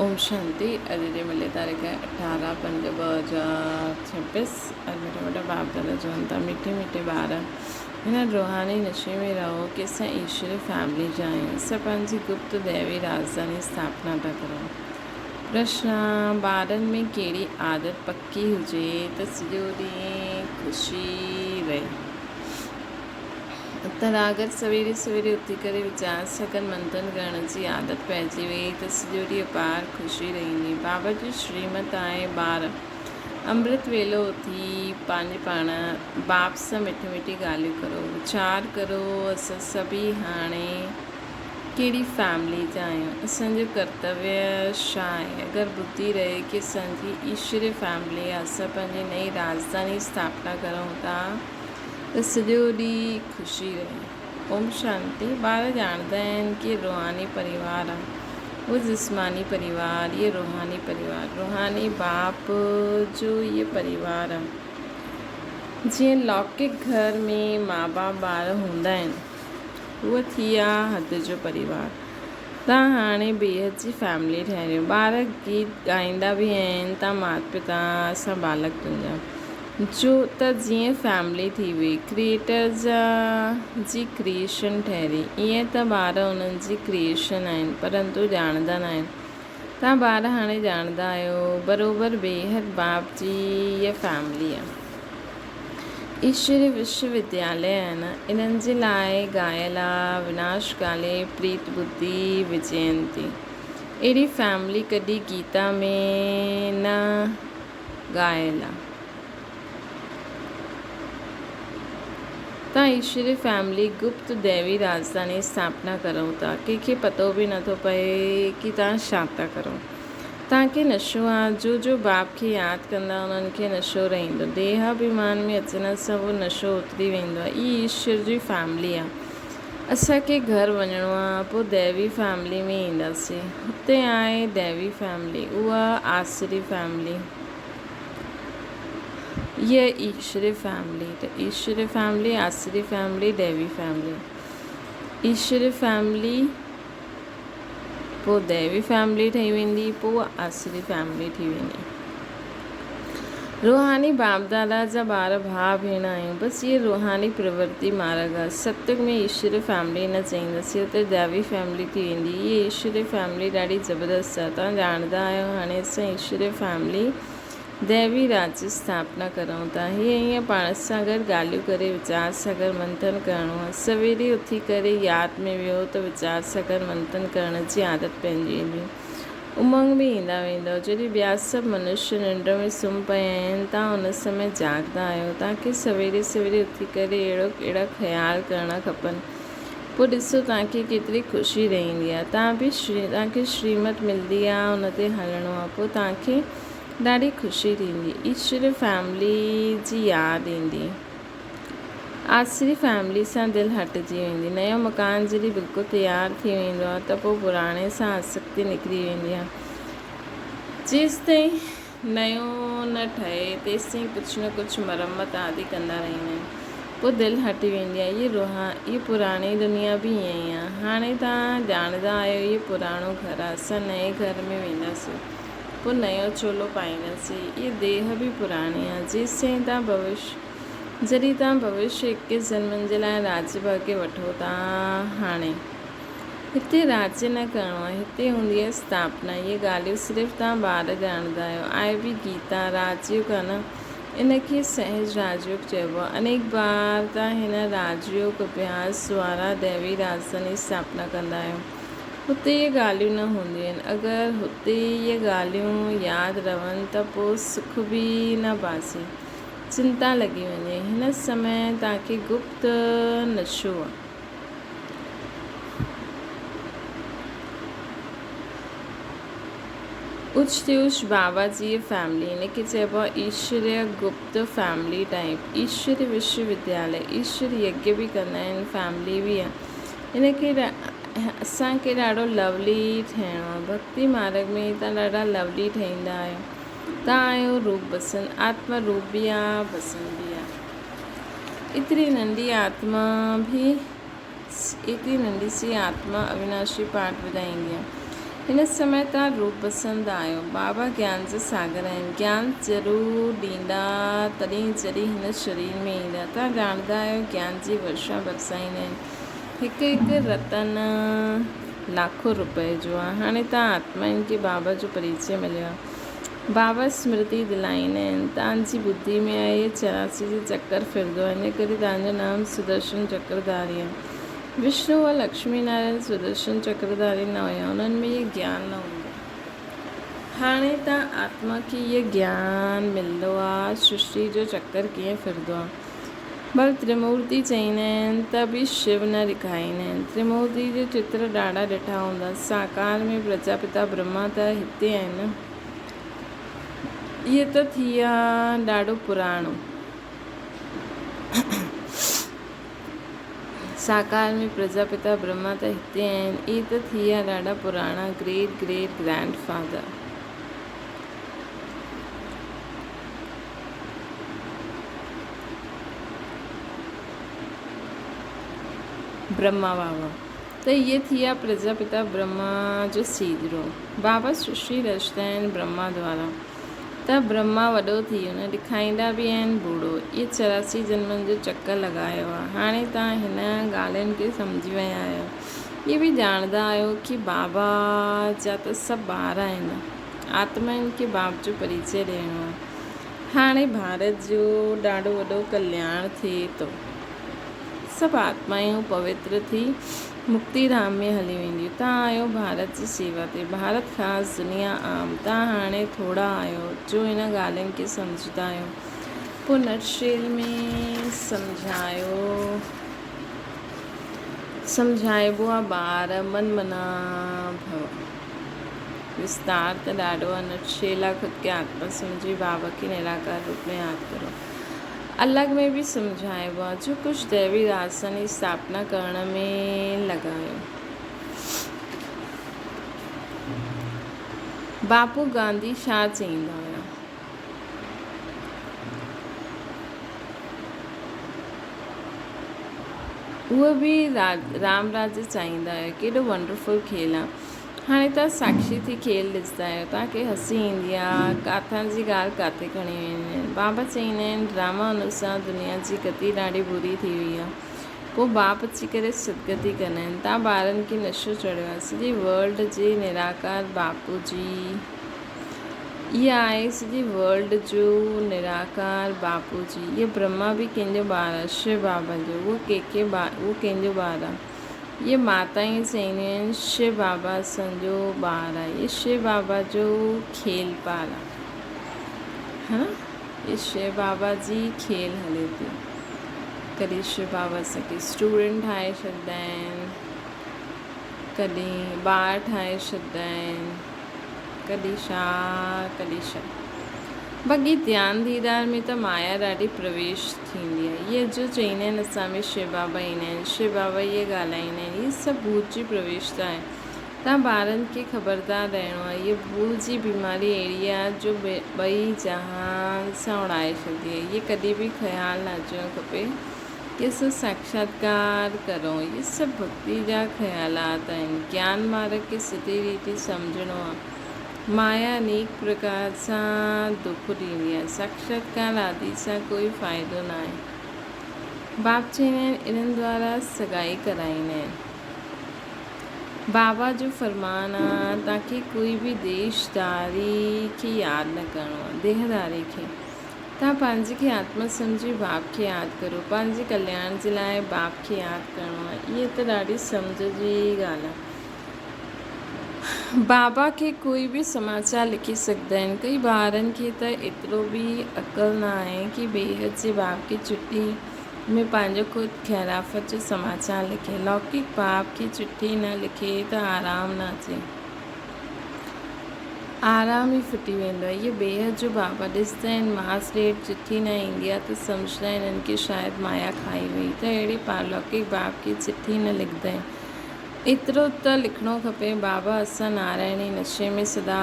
ओम शांति। अॼु जे मिले तारीख़ 18/5/2026। अॼु मेरा बाप दादा चवनि था मीठे मीठे ॿार हिन रूहानी नशे में रहो कि असां ईश्वरी फैमिली जा आहियूं। असां पंहिंजी गुप्त दैवी राजधानी स्थापना था करूं। प्रश्न: ॿारनि में कहिड़ी आदत पकी हुजे त सॼो ॾींहुं ख़ुशी रहे? उत्तर: अगरि सवेरे सवेरे उथी करे वीचार सघनि मंथन करण जी आदत पइजी वई त सॼो ॾींहुं अपार ख़ुशी रहंदी। बाबा जी श्रीमत आहे ॿार अमृत वेलो उथी पंहिंजे पाण बाप सां मिठी मिठी ॻाल्हियूं करो, वीचार करो असां सभी हाणे कहिड़ी फैमिली जा आहियूं, असांजो कर्तव्य छा आहे। अगरि ॿुधी रहे कि असांजी ईश्वरी फैमिली आहे, असां पंहिंजी नई राजधानी स्थापना करूं था त सॼो ॾींहुं ख़ुशी रहे। ओम शांति। ॿार ॼाणंदा आहिनि कि रूहानी परिवार आहे वो जिस्मानी परिवार, ये रूहानी परिवार, रूहानी बाप जो ये परिवार आहे। जीअं लौकिक घर में माउ बाप ॿार हूंदा आहिनि, उहा थी आहे हद जो परिवार। तव्हां हाणे बेहद जी फैमिली ठहियो। ॿार गीत ॻाईंदा बि आहिनि, तव्हां माता पिता असां बालक तुंहिंजा जो त जीअं फैमिली थी हुई क्रिएटर जी क्रिएशन ठहिरी, ईअं त ॿार उन्हनि जी क्रिएशन आहिनि परंतु ॼाणंदा न आहिनि। तव्हां ॿार हाणे ॼाणंदा आहियो बराबरि बेहद बाप जी इहा फैमिली आहे। ईश्वरी विश्वविद्यालय आहिनि, इन्हनि जे लाइ ॻायल आहे विनाश काले प्रीत बुद्धि विजयंती। अहिड़ी फैमिली कॾहिं गीता में न ॻायल आहे। तव्हां ईश्वरी फैमिली गुप्त दैवी राजधानी स्थापना करो था, कंहिंखे पतो बि नथो पए कि तव्हां छा था करो। तव्हांखे नशो आहे। जो बाप खे यादि कंदा उन्हनि खे नशो रहंदो। देहाभिमान में अचण सां उहो नशो उतरी वेंदो आहे। इहा ईश्वर जी फैमिली आहे। असांखे घर वञिणो आहे, पोइ दैवी फैमिली में ईंदासीं। हुते आहे दैवी फैमिली, उहा आसरी फैमिली, ये ईश्वरी फैमिली। त ईश्वरी फैमिली, आसरी फैमिली, दैवी फैमिली। ईश्वरी फैमिली पोइ दैवी फैमिली ठही वेंदी, पोइ आसरी फैमिली थी वेंदी। रूहानी बाप दादा जा ॿार भाउ भेण आहियूं। बसि इहे रूहानी प्रवृत्ति मार्ग आहे। सत्युग में ईश्वरी फैमिली न चईंदासीं, हुते दैवी फैमिली थी वेंदी। इहे ईश्वरी फैमिली ॾाढी ज़बरदस्त आहे। तव्हां ॼाणंदा आहियो हाणे असां ईश्वरी फैमिली दैवी राज्य स्थापना करूं था। हीअं पाण सां गॾु ॻाल्हियूं करे वीचार सां गॾु मंथन करिणो आहे। सवेरे उथी करे यादि में वियो त वीचार सां गॾु मंथन करण जी आदत पइजी वेंदी। उमंग में ईंदा वेंदव। जॾहिं ॿिया सभु मनुष्य निंड में सुम्ही पिया आहिनि, तव्हां उन समय जाॻंदा आहियो। तव्हांखे सवेरे सवेरे उथी करे अहिड़ा ख़्याल करणा खपनि। पोइ ॾिसो तव्हांखे केतिरी ख़ुशी रहंदी आहे। तव्हांखे श्रीमत मिलंदी आहे, उन ते हलणो आहे, पोइ तव्हांखे ॾाढी ख़ुशी थींदी। ईश्वरी फैमिली जी यादि ईंदी। आसरी फैमिली सां दिलि हटिजी वेंदी। नयो मकान जॾहिं बिल्कुलु तयारु थी वेंदो आहे त पोइ पुराणे सां आसक्ति निकिरी वेंदी आहे। जेसिताईं नयो न ठहे तेसिताईं कुझु न कुझु मरम्मत आदि कंदा रहंदा आहिनि। पोइ दिलि हटी वेंदी आहे। इहा पुराणी दुनिया बि ईअं ई आहे। हाणे तव्हां ॼाणंदा आहियो इहो पुराणो घर आहे। असां नए घर में वेंदासीं, पोइ नयो चोलो पाईंदासीं। इहा देह बि पुराणी आहे। जॾहिं तव्हां भविष्य 21 जन्मनि जे लाइ राज्य भाग्य वठो था, हाणे हिते राज्य न करिणो आहे, हिते हूंदी आहे स्थापना। इहे ॻाल्हियूं सिर्फ़ु तव्हां ॿार ॼाणंदा आहियो। आहे बि गीता राजयोग आहे न, इनखे सहज राजयोग चइबो आहे। अनेक बार तव्हां हिन राजयोग अभ्यास द्वारा दैवी राजधानी स्थापना कंदा आहियो। हुते इहे ॻाल्हियूं न हूंदियूं आहिनि। अगरि हुते इहे ॻाल्हियूं यादि रहनि त पोइ सुख बि न बासी, चिंता लॻी वञे। हिन समय तव्हांखे गुप्त नशो आहे। उच बाबा जी फैमिली, इनखे चइबो आहे ईश्वरीय गुप्त फैमिली टाइप। ईश्वरी विश्वविद्यालय, ईश्वर यज्ञ बि कंदा आहिनि, फैमिली बि आहे। इनखे असांखे ॾाढो लवली ठहिणो आहे। भक्ति मार्ग में तव्हां ॾाढा लवली ठहींदा आहियो। तव्हां आहियो रूप बसंत, आत्मा रूप बि आहे, बसंत बि आहे। एतिरी नंढी सी आत्मा अविनाशी पाठ ॿुधाईंदी आहे। हिन समय तव्हां रूप पसंदि आहियो। बाबा ज्ञान जा सागर आहिनि, ज्ञान ज़रूरु ॾींदा तॾहिं जॾहिं हिन शरीर में ईंदा। तव्हां ॼाणंदा आहियो ज्ञान जी वर्षा बरसाईंदा आहिनि। हिकु हिकु रतन लाखों रुपए जो आहे। हाणे तव्हां आत्माउनि खे बाबा जो परिचय मिलियो आहे। बाबा स्मृति दिलाईंदा आहिनि, तव्हांजी बुद्धि में आहे इहे 84 जो चकर फिरंदो आहे, इन करे तव्हांजो नाम सुदर्शन चक्रधारी आहे। विष्णु व लक्ष्मी नारायण सुदर्शन चक्रधारी न हुया, उन्हनि में इहे ज्ञान न हूंदो। हाणे तव्हां आत्मा खे इहे ज्ञान मिलंदो आहे सृष्टि जो चकर कीअं फिरंदो आहे। भल त्रिमूर्ति चईंदा आहिनि त बि शिव न ॾेखारींदा आहिनि। त्रिमूर्ति जो चित्र ॾाढा ॾिठा हूंदा। साकार में प्रजापिता ब्रह्मा त हिते आहिनि। इहे त थी विया ॾाढो पुराणो। साकार में प्रजापिता ब्रह्मा त हिते आहिनि। इहे त थी विया ॾाढा पुराणा great great grand father. Brahma Baba त इहे थी विया प्रजापिता ब्रह्मा जो सीधरो। बाबा सृष्टि रचंदा आहिनि ब्रह्मा द्वारा, त ब्रह्मा वॾो थी हुन ॾेखारींदा बि आहिनि बूढ़ो। इहे 84 जन्मनि जो चकर लॻायो आहे। हाणे तव्हां हिन ॻाल्हियुनि खे सम्झी विया आहियो। इहे बि ॼाणंदा आहियो कि बाबा जा त सभु ॿार आहिनि। आत्माउनि खे बाप जो परिचय ॾियणो आहे। हाणे भारत जो ॾाढो वॾो कल्याण थिए थो। सभु आत्मायूं पवित्र थी मुक्ति धाम में हली वेंदियूं। तव्हां आहियो भारत जी सेवा ते। भारत ख़ासि दुनिया आम। तव्हां हाणे थोरा आहियो जो हिन ॻाल्हियुनि खे सम्झंदा आहियो। पोइ नटशेल में सम्झाइबो आहे ॿार मन मना भव। विस्तार त ॾाढो आहे। नटशेल आहे ख़ुदि खे आत्मा सम्झी बाबा खे निराकार रूप में यादि करो। अलॻ में बि सम्झाइबो आहे जो कुझु दैवी राजस्थान जी स्थापना करण में लॻायो। बापू गांधी छा चईंदा हुया? उहे बि राम राज्य चाहींदा हुया। केॾो वंडरफुल खेल आहे। हाणे तव्हां साक्षी थी खेल ॾिसंदा आहियो, तव्हांखे हसी ईंदी आहे किथां जी ॻाल्हि किथे खणी वेंदा आहिनि। बाबा चईंदा आहिनि ड्रामा अनुसार दुनिया जी गति ॾाढी बुरी थी वई आहे। पोइ बाप अची करे सदगति कंदा आहिनि। तव्हां ॿारनि खे नशो चढ़ियो आहे। सॼी वर्ल्ड जे निराकार बापू जी इहा आहे। सॼी वर्ल्ड जो निराकार बापू जी। इहे ब्रह्मा बि कंहिंजो ॿारु आहे, शिव बाबा जो। उहो कंहिंजो ॿारु आहे। इहे माताऊं चईंदियूं आहिनि शिव बाबा असांजो ॿारु आहे। इहे शिव बाबा जो खेल पार आहे, हा न। इहे शिव बाबा जी खेल हले थी। कॾहिं शिव बाबा असांखे स्टूडेंट ठाहे छॾींदा आहिनि, कॾहिं ॿार ठाहे छॾींदा आहिनि, कॾहिं छा। बाक़ी ध्यानु दीदार में त माया ॾाढी प्रवेश थींदी आहे। इहे जो चईंदा आहिनि असां में शिव बाबा ईंदा आहिनि, शिव बाबा इहे ॻाल्हाईंदा आहिनि, इहे सभु भूत जी प्रवेशता आहे। तव्हां ॿारनि खे ख़बरदार रहणो आहे। इहे भूल जी बीमारी अहिड़ी आहे जो ॿई जहान सां उड़ाए छॾंदी आहे। इहे कॾहिं बि ख़्यालु न अचणु खपे कि असां साक्षात्कार करूं। इहे सभु भक्ति जा ख़्यालात आहिनि। ज्ञान मार्ग खे सिधी रीति सम्झणो आहे। माया अनेक प्रकार सां दुख ॾींदी आहे। साक्षात्कार आदि सां कोई फ़ाइदो न आहे। बाप चईंदा आहिनि इन्हनि द्वारा सगाई कराईंदा आहिनि। बाबा जो फरमान आहे तव्हांखे कोई बि देशदारी खे यादि न करिणो आहे, देहदारी खे। तव्हां पंहिंजे खे आत्मा सम्झी बाप खे यादि करो। पंहिंजे कल्याण जे लाइ बाप खे यादि करिणो आहे। इहे त ॾाढी सम्झ जी ॻाल्हि आहे। बाबा खे कोई बि समाचार लिखी सघंदा आहिनि। कई ॿारनि खे त एतिरो बि अक़ल न आहे कि बेहद जे बाप खे चिठी में पंहिंजो ख़ुदि ख़ैराफ़त जो समाचार लिखे। लौकिक बाप खे चिठी न लिखे त आराम न अचे, आराम ई फिटी वेंदो आहे। इहे बेहद जो बाबा ॾिसंदा आहिनि मास डेट चिठी न ईंदी आहे त सम्झंदा आहिनि हिननि खे शायदि माया खाई वई, त अहिड़े पारलौकिक बाप खे चिठी न लिखंदा आहिनि। एतिरो त लिखिणो खपे बाबा असां नारायणी नशे में सदा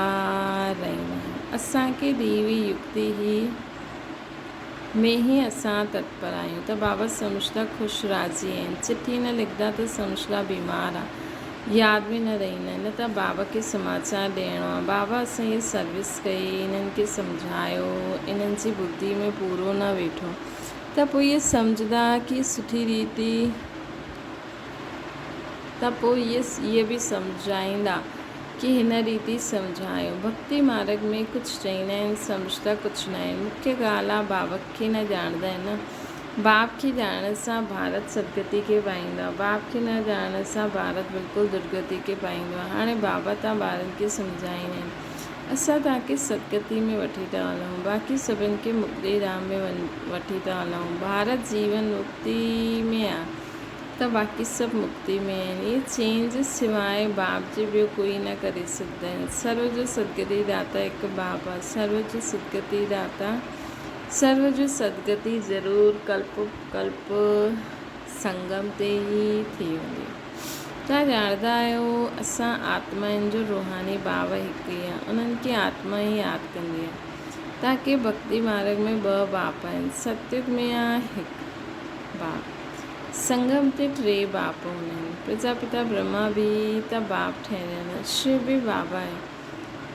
रहंदा आहियूं। असांखे ॾीवी युक्ति में ई असां तत्पर आहियूं। त बाबा सम्झदा ख़ुशि राज़ी आहिनि। चिठी न लिखंदा त सम्झदा बीमार आहे। यादि में न रहंदा आहिनि, न त बाबा खे समाचार ॾियणो आहे। बाबा असांजी सर्विस कई, इन्हनि खे सम्झायो, इन्हनि जी ॿुधी में पूरो न वेठो त पोइ इहे सम्झंदा कि सुठी रीति, त पोइ इहे बि सम्झाईंदा कि हिन रीति सम्झायो। भक्ति मार्ग में कुझु चईंदा आहिनि, सम्झंदा कुझु न आहिनि। मुख्य ॻाल्हि आहे बाबा खे न ॼाणंदा आहिनि। बाप खे ॼाणण सां भारत सदगति खे पाईंदो आहे, बाप खे न ॼाणण सां भारत बिल्कुलु दुर्गति खे पाईंदो आहे। हाणे बाबा तव्हां ॿारनि खे सम्झाईंदा आहिनि, असां तव्हांखे सदगति में वठी था हलूं, बाक़ी सभिनि खे मुक्ति धाम में वठी था हलूं। भारत जीवन मुक्ति में आहे त बाक़ी सभु मुक्ति में आहिनि। इहे चेंज सवाइ बाप जे ॿियो कोई न करे सघंदा आहिनि। सर्व जो सदगति दाता हिकु बाप आहे। सर्व जो सदगति दाता, सर्व जो सदगति ज़रूरु कल्प कल्प संगम ते ई थी वेंदी। तव्हां ॼाणंदा आहियो असां आत्माउनि जो रूहानी बाब हिकु ई आहे, उन्हनि खे आत्मा ई यादि कंदी आहे। तव्हांखे भक्ति मार्ग में 2 बाप आहिनि। सतयुग में आहे हिकु बाप, संगम ते 3 बाप हूंदा आहिनि। प्रजापिता ब्रह्मा बि त बाप ठहियल आहिनि, शिव बि बाबा आहे।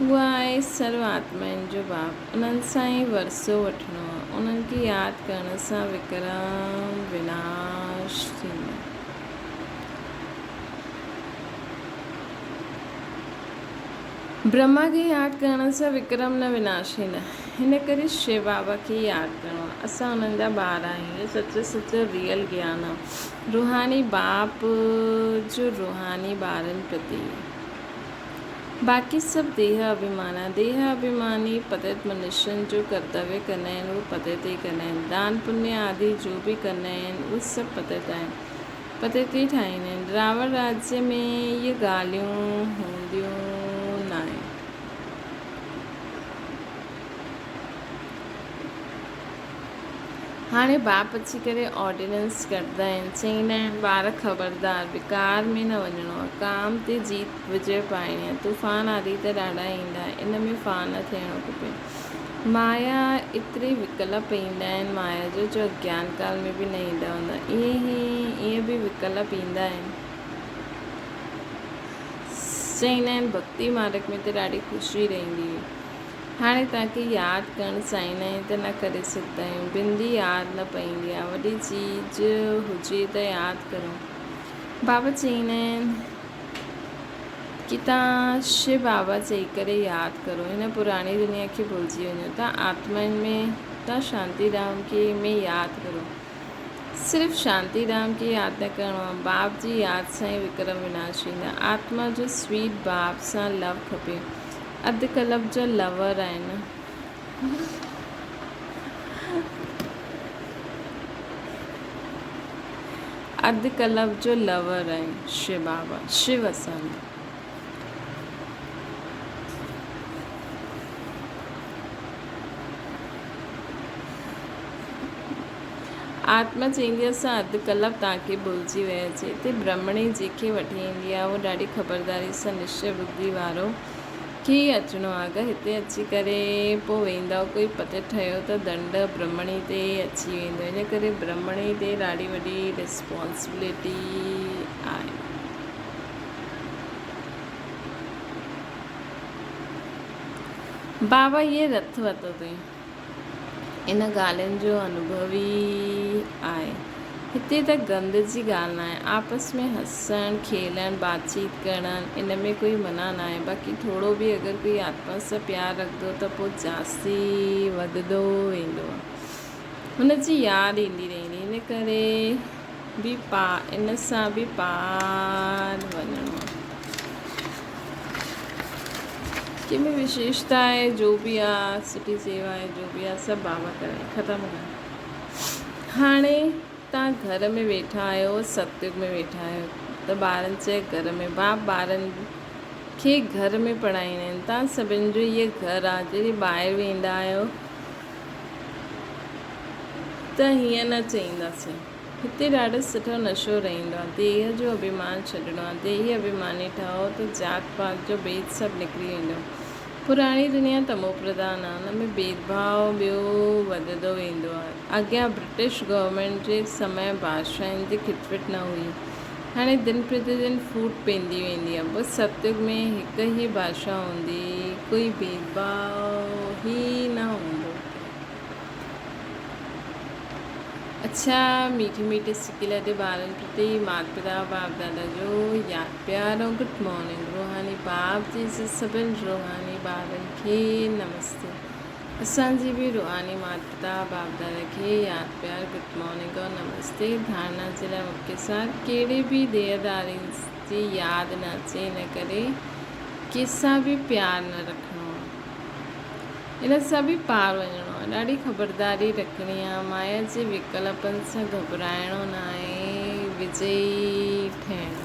उहा आहे सर्व आत्माउनि जो बाप। उन्हनि सां ई वरसो वठिणो आहे। उन्हनि खे यादि करण सां विक्रम विनाश थींदो। ब्रह्मा खे यादि करण सां विक्रम न विनाश थींदा, हिन करे शिव बाबा खे यादि करिणो आहे। असां उन्हनि जा ॿार आहियूं। इहो सच रियल ज्ञान आहे। रूहानी बाप जो रूहानी ॿारनि प्रति, बाक़ी सभु देह अभिमान आहे। देह अभिमानी पतित मनुष्यनि जो कर्तव्य कंदा आहिनि, उहे पतित ई कंदा आहिनि। दान पुण्य आदि जो बि कंदा आहिनि उहे सभु पतित आहिनि, पतित ई ठाहींदा आहिनि। रावण राज्य में इहे ॻाल्हियूं हूंदियूं न आहिनि। हाणे बाप अची करे ऑर्डिनेंस कढंदा आहिनि, चईंदा आहिनि ॿार ख़बरदार विकार में न वञिणो आहे, काम ते जीत विजय पाइणी आहे। तूफ़ान आदि त ॾाढा ईंदा, इन में फ़ा न थियणो खपे। माया एतिरे विकल्प ईंदा आहिनि, माया जो अज्ञान काल में बि न ईंदा हूंदा, ईअं बि विकल्प ईंदा आहिनि। चईंदा आहिनि भक्ति मार्ग में त ॾाढी ख़ुशी रहंदी हुई। हाणे तव्हांखे यादि करणु चाहींदा आहियूं त न करे सघंदा आहियूं। बिंदी यादि न पईंदी आहे, वॾी चीज हुजे त यादि करो। बाबा चईंदा आहिनि कि तव्हां शिव बाबा चई करे यादि करो, हिन पुराणी दुनिया खे भुलिजी वञो। तव्हां आत्माउनि में, तव्हां शांतीधाम खे में यादि करो। सिर्फ़ु शांतीधाम खे यादि न करिणो आहे, बाप जी यादि सां ई विक्रम विनाश ईंदा। आत्मा जो स्वीट बाप सां लव खपे। अधु कल्प जा लवर आहिनि, अधु कल्प जो लवर आहिनि शिव बाबा, शिव असांजो। आत्मा चईंदी आहे असां अधु कल्प तव्हांखे भुलिजी वियासीं। हिते ब्रह्मणी जंहिंखे वठी ईंदी आहे उहो ॾाढी ख़बरदारी सां निश्चय बुद्धि वारो खे अचिणो आहे। अगरि हिते अची करे पोइ वेंदव, कोई पते ठहियो त दंड ब्रह्मणी ते अची वेंदो। इन करे ब्रह्मणी ते ॾाढी वॾी रिस्पॉन्सिबिलिटी आहे। बाबा इहे रथ वरितो अथई, इन ॻाल्हियुनि जो अनुभव ई आहे। हिते त गंद जी ॻाल्हि न आहे, आपस में हसणु खेलणु बातचीत करणु इन में कोई मना न आहे। बाक़ी थोरो बि अगरि कोई आत्मा सां प्यारु रखंदो त पोइ जास्ती वधंदो वेंदो आहे, हुनजी यादि ईंदी रहंदी। इन करे बि इन सां बि पार वञिणो आहे। कंहिंमें विशेषता आहे, जो बि आहे सुठी सेवा आहे, जो बि आहे सभु बाबा करे ख़तमु करे। हाणे तव्हां घर में वेठा आहियो, सतयुग में वेठा आहियो, त ॿारनि चए घर में बाप ॿारनि खे घर में पढ़ाईंदा आहिनि। तव्हां सभिनि जो इहे घरु आहे। जॾहिं ॿाहिरि वेंदा आहियो त हीअं न चईंदासीं, हिते ॾाढो सुठो नशो रहंदो आहे। देह जो अभिमान छॾिणो आहे। देही अभिमानी ठहो त जात पात जो भेद सभु निकिरी वेंदो। पुराणी दुनिया तमो प्रधान आहे, हुन में भेदभाव ॿियो वधंदो वेंदो आहे। अॻियां ब्रिटिश गवर्नमेंट जे समय बादशाहनि जी खिटपिट न हुई, हाणे दिन प्रतिदिन फूट पवंदी वेंदी आहे। बसि सतयुग में हिकु ई भाषा हूंदी, कोई भेदभाव ई न हूंदो। अच्छा, मीठी मीठी सिकी लॾे ॿारनि प्रति माता पिता बाप दादा जो यादि प्यार ऐं गुड मॉर्निंग। रूहानी बाप जी सभिनि रूहानी ॿारनि खे नमस्ते। असांजी बि रूहानी माता पिता बाप दादा खे यादि प्यार गुड मॉर्निंग और नमस्ते। धारणा जे लाइ मुख्य सार, कहिड़े बि देहदारी जी यादि न अचे, इन करे कंहिंसां बि प्यारु न रखिणो आहे, इन सां बि पार वञिणो आहे। ॾाढी ख़बरदारी रखणी आहे, माया जे विकल्पनि सां घबराइणो न आहे, विजयी ठहिणो।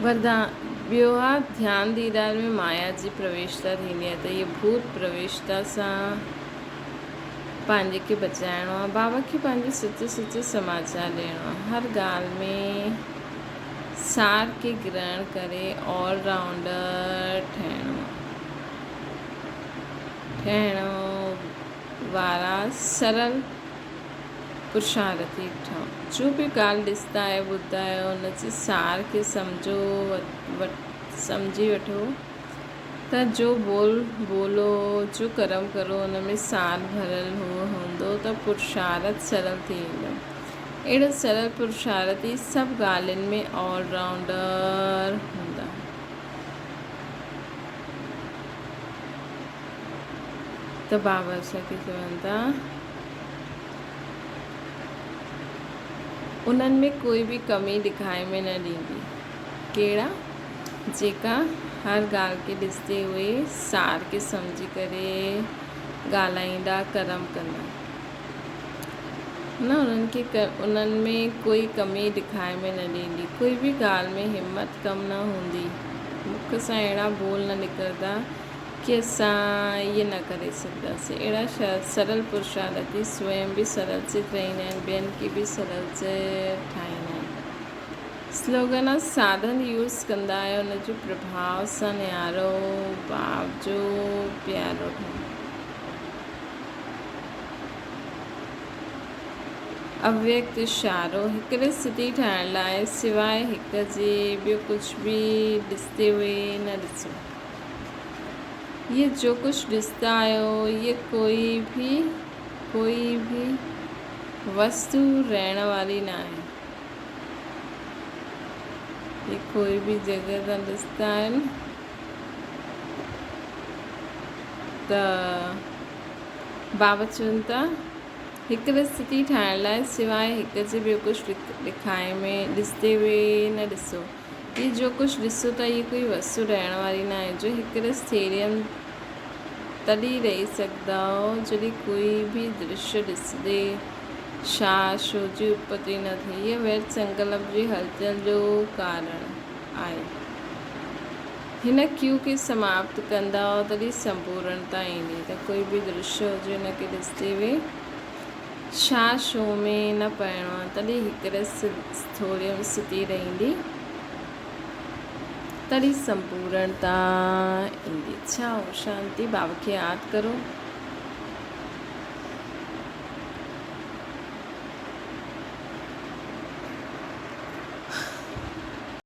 वरदान ॿियो आहे, ध्यानु दीदार में माया जी प्रवेशता थींदी आहे, त इहे भूत प्रवेशता सां पंहिंजे खे बचाइणो आहे। बाबा खे पंहिंजो सचो समाचार ॾियणो आहे। हर ॻाल्हि में सार खे ग्रहण करे ऑलराउंडर ठहिणो वारा सरल पुरुषार्थी ठहो। जो बि ॻाल्हि ॾिसंदा आहियो ॿुधंदा आहियो, हुनजे सार खे सम्झी वठो, त जो बोलो जो कर्म करो हुन में सार भरियल हूंदो त पुरुषार्थ सरल थी वेंदो। अहिड़ो सरल पुरुषार्थी सभु ॻाल्हियुनि में ऑलराउंडर हूंदा। त बाबा असांखे चवनि था, उन्हनि में कोई बि कमी ॾेखारे में न ॾींदी। कहिड़ा? जेका हर ॻाल्हि खे ॾिसंदे हुए सार खे सम्झी करे ॻाल्हाईंदा, कर्म कंदा न, उन्हनि में कोई कमी ॾेखारे में न ॾींदी। कोई बि ॻाल्हि में हिमत कम न हूंदी। मुख सां अहिड़ा बोल न निकिरंदा कि असां इहे न करे सघंदासीं। अहिड़ा सरल पुरुषार्थी स्वयं बि सरल से रहंदा आहिनि, ॿियनि खे बि सरल से ठाहींदा आहिनि। स्लोगन आहे, साधन यूज़ कंदा आहियो, हुनजो प्रभाव सां निहारो, बाप जो प्यारो ठहो। अव्यक्त इशारो, हिकिड़े स्थिति ठाहिण लाइ सवाइ हिक जे ॿियो कुझु बि ॾिसंदे हुए न ॾिसो। ये जो कुछ ॾिसंदा आहियो, ये कोई भी वस्तु रहण वारी न आहे। ये कोई भी जगह था ॾिसंदा आहिनि त बाबा चवनि था, हिकिड़ी स्थिति ठाहिण लाइ सवाइ हिक जे ॿियो कुझु ॾिसंदे हुए न ॾिसो। ये जो कुझु ॾिसो था, ये कोई वस्तु रहण वारी न आहे। जो हिकिड़े स्थैर्य तॾहिं रही सघंदा हो जॾहिं कोई भी दृश्य ॾिसंदे शो जी उत्पत्ति न थिए। इहा व्यर्थ संकल्प जी हलचल जो कारण आहे। हिन क्यू खे समाप्त कंदा हो तॾहिं संपूर्णता ईंदी। त कोई बि दृश्य हुजे हुनखे ॾिसंदे हुए शो में न पइणो आहे, तॾहिं हिकिड़े स्थैर्य में स्थिति रहंदी, तॾहिं संपूर्णता ईंदी। अच्छा, शांति। बाबा खे यादि करो।